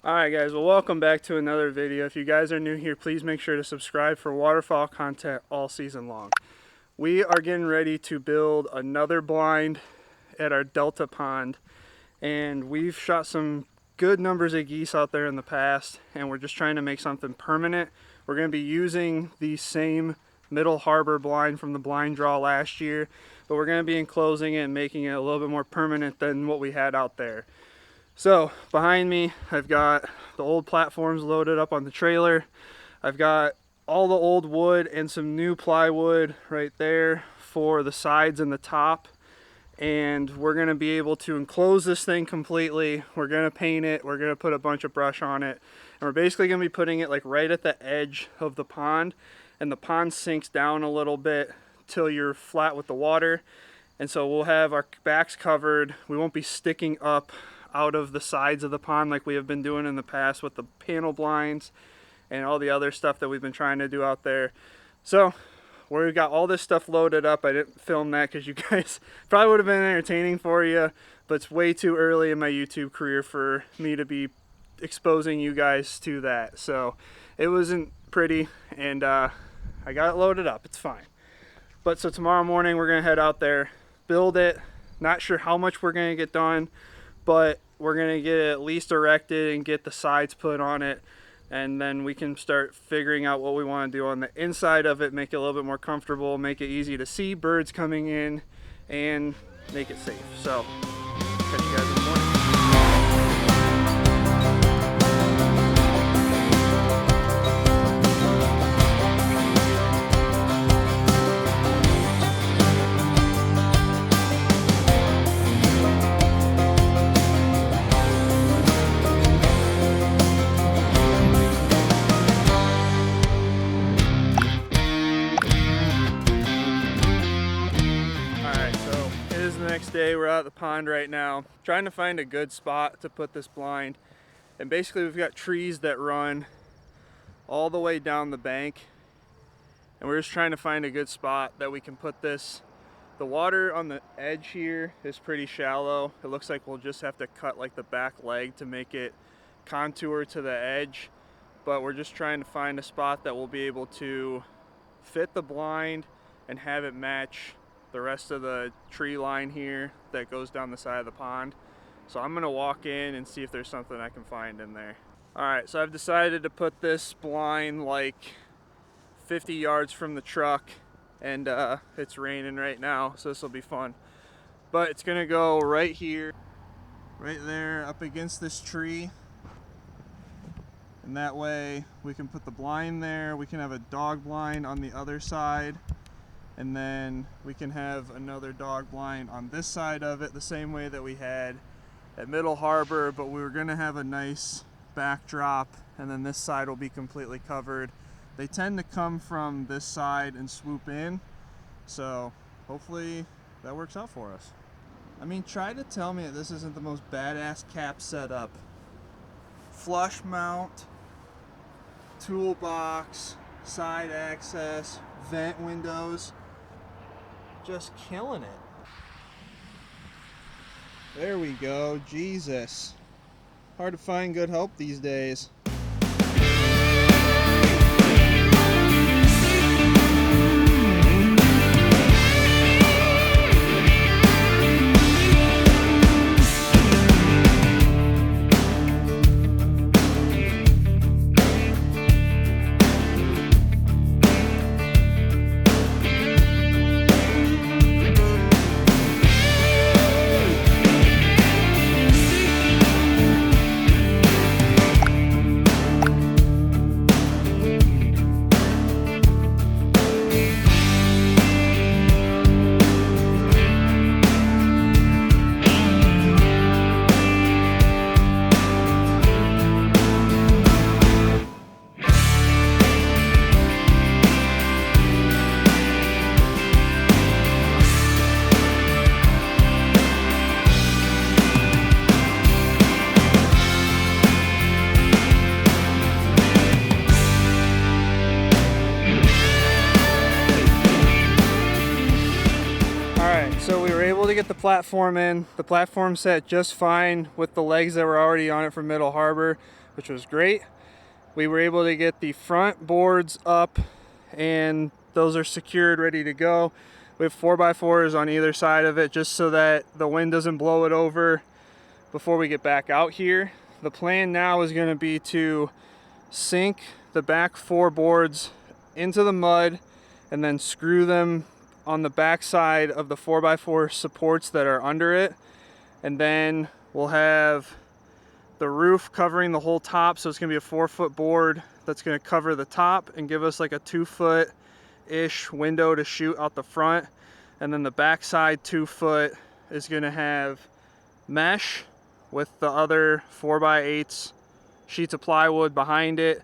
Alright guys, well welcome back to another video. If you guys are new here, please make sure to subscribe for waterfowl content all season long. We are getting ready to build another blind at our Delta pond, and we've shot some good numbers of geese out there in the past, and we're just trying to make something permanent. We're going to be using the same Middle Harbor blind from the blind draw last year, but we're going to be enclosing it and making it a little bit more permanent than what we had out there. So behind me, I've got the old platforms loaded up on the trailer. I've got all the old wood and some new plywood right there for the sides and the top. And we're going to be able to enclose this thing completely. We're going to paint it. We're going to put a bunch of brush on it. And we're basically going to be putting it like right at the edge of the pond. And the pond sinks down a little bit till you're flat with the water. And so we'll have our backs covered. We won't be sticking up out of the sides of the pond like we have been doing in the past with the panel blinds and all the other stuff that we've been trying to do out there. So we've got all this stuff loaded up. I didn't film that because you guys probably would have been entertaining for you, but it's way too early in my YouTube career for me to be exposing you guys to that. So it wasn't pretty, and I got it loaded up. It's fine. But so tomorrow morning we're gonna head out there, build it. Not sure how much we're gonna get done, but we're gonna get it at least erected and get the sides put on it, and then we can start figuring out what we want to do on the inside of it, make it a little bit more comfortable, make it easy to see birds coming in, and make it safe. So catch you guys in the morning. Next day, we're out at the pond right now trying to find a good spot to put this blind, and basically we've got trees that run all the way down the bank, and we're just trying to find a good spot that we can put this. The water on the edge here is pretty shallow. It looks like we'll just have to cut like the back leg to make it contour to the edge, but we're just trying to find a spot that will be able to fit the blind and have it match the rest of the tree line here that goes down the side of the pond. So I'm gonna walk in and see if there's something I can find in there. Alright, so I've decided to put this blind like 50 yards from the truck, and it's raining right now, so this will be fun. But it's gonna go right here, right there up against this tree, and that way we can put the blind there. We can have a dog blind on the other side, and then we can have another dog blind on this side of it, the same way that we had at Middle Harbor, but we were gonna have a nice backdrop, and then this side will be completely covered. They tend to come from this side and swoop in, so hopefully that works out for us. I mean, try to tell me that this isn't the most badass cap setup. Flush mount, toolbox, side access, vent windows. Just killing it. There we go. Jesus. Hard to find good help these days. to get the platform in. The platform set just fine with the legs that were already on it from Middle Harbor, which was great. We were able to get the front boards up and those are secured, ready to go. We have 4x4s on either side of it just so that the wind doesn't blow it over before we get back out here. The plan now is going to be to sink the back 4 boards into the mud and then screw them on the back side of the 4x4 supports that are under it. And then we'll have the roof covering the whole top, so it's going to be a 4-foot board that's going to cover the top and give us like a 2-foot-ish window to shoot out the front. And then the back side 2-foot is going to have mesh with the other 4x8s sheets of plywood behind it,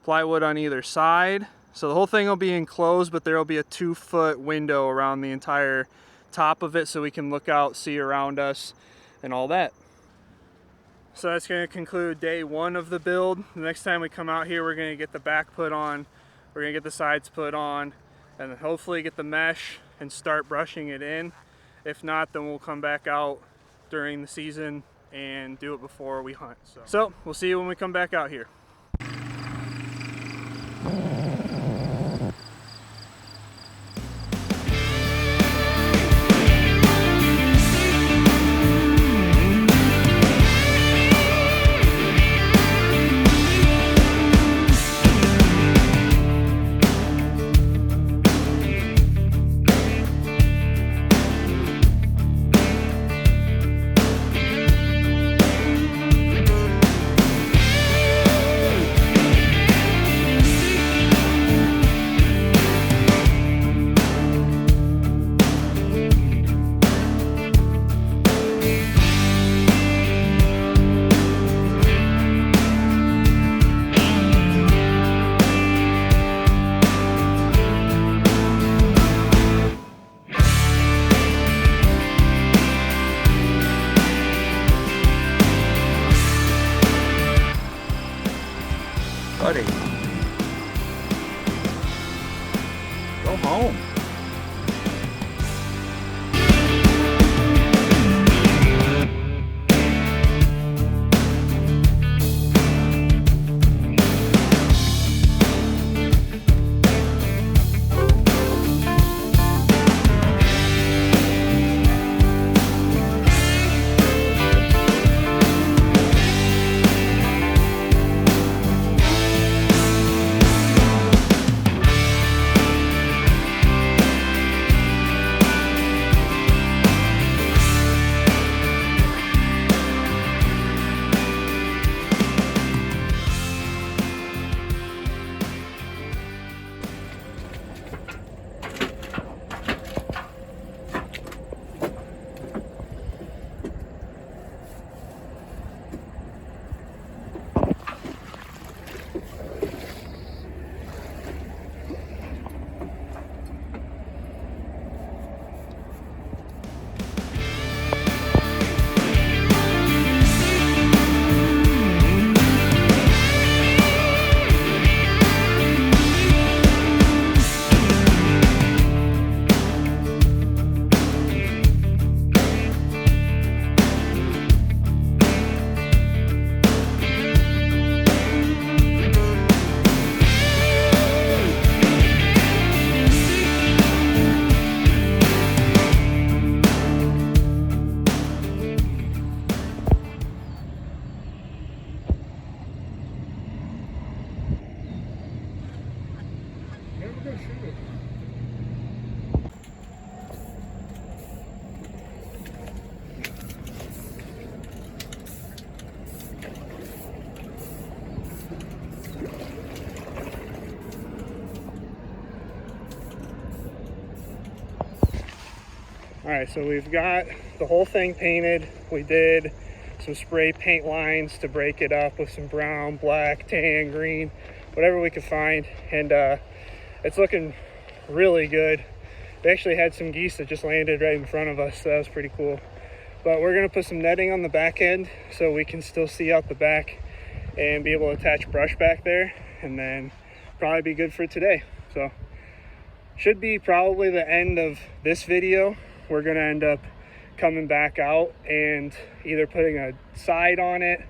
plywood on either side. So the whole thing will be enclosed, but there will be a 2-foot window around the entire top of it so we can look out, see around us, and all that. So that's going to conclude day 1 of the build. The next time we come out here, we're going to get the back put on, we're going to get the sides put on, and then hopefully get the mesh and start brushing it in. If not, then we'll come back out during the season and do it before we hunt. So we'll see you when we come back out here. Buddy, go home. Alright, so we've got the whole thing painted. We did some spray paint lines to break it up with some brown, black, tan, green, whatever we could find. And it's looking really good. We actually had some geese that just landed right in front of us, so that was pretty cool. But we're going to put some netting on the back end so we can still see out the back and be able to attach brush back there, and then probably be good for today. So should be probably the end of this video. We're going to end up coming back out and either putting a side on it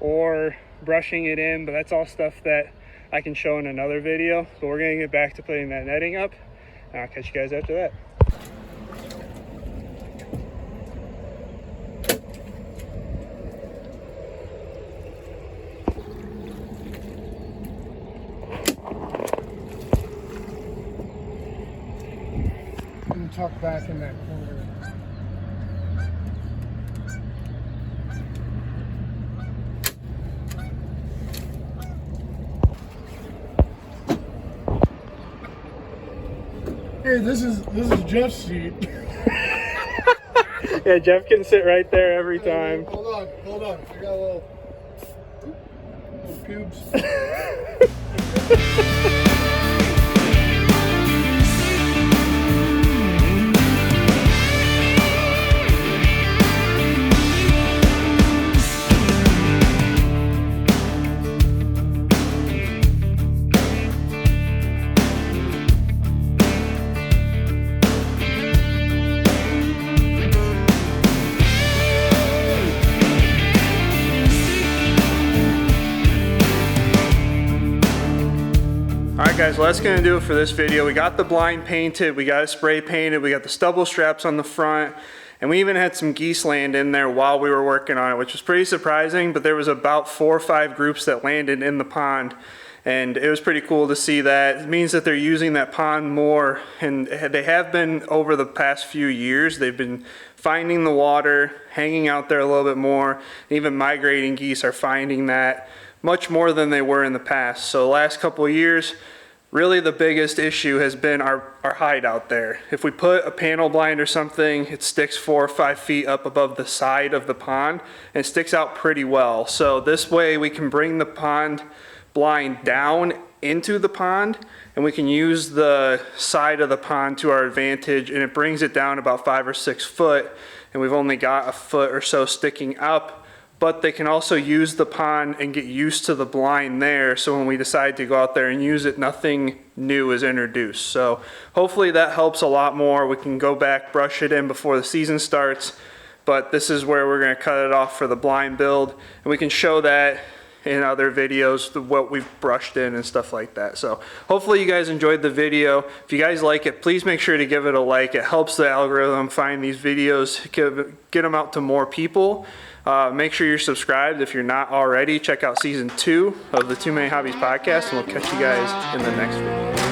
or brushing it in, but that's all stuff that I can show in another video. But we're gonna get back to putting that netting up, and I'll catch you guys after that. And tuck back in that corner. Hey, this is Jeff's seat. Yeah, Jeff can sit right there every time. Hold on. I got a little pubes. Alright guys, well that's going to do it for this video. We got the blind painted, we got it spray painted, we got the stubble straps on the front, and we even had some geese land in there while we were working on it, which was pretty surprising, but there was about 4 or 5 groups that landed in the pond, and it was pretty cool to see that. It means that they're using that pond more, and they have been over the past few years. They've been finding the water, hanging out there a little bit more, and even migrating geese are finding that much more than they were in the past. So the last couple of years, really the biggest issue has been our hideout there. If we put a panel blind or something, it sticks 4 or 5 feet up above the side of the pond and it sticks out pretty well. So this way we can bring the pond blind down into the pond and we can use the side of the pond to our advantage, and it brings it down about 5 or 6 foot, and we've only got a foot or so sticking up. But they can also use the pond and get used to the blind there, so when we decide to go out there and use it, nothing new is introduced. So hopefully that helps a lot more. We can go back, brush it in before the season starts, but this is where we're going to cut it off for the blind build, and we can show that in other videos, what we've brushed in and stuff like that. So hopefully you guys enjoyed the video. If you guys like it, please make sure to give it a like. It helps the algorithm find these videos, get them out to more people. Make sure you're subscribed if you're not already. Check out season 2 of the Too Many Hobbies podcast, and we'll catch you guys in the next video.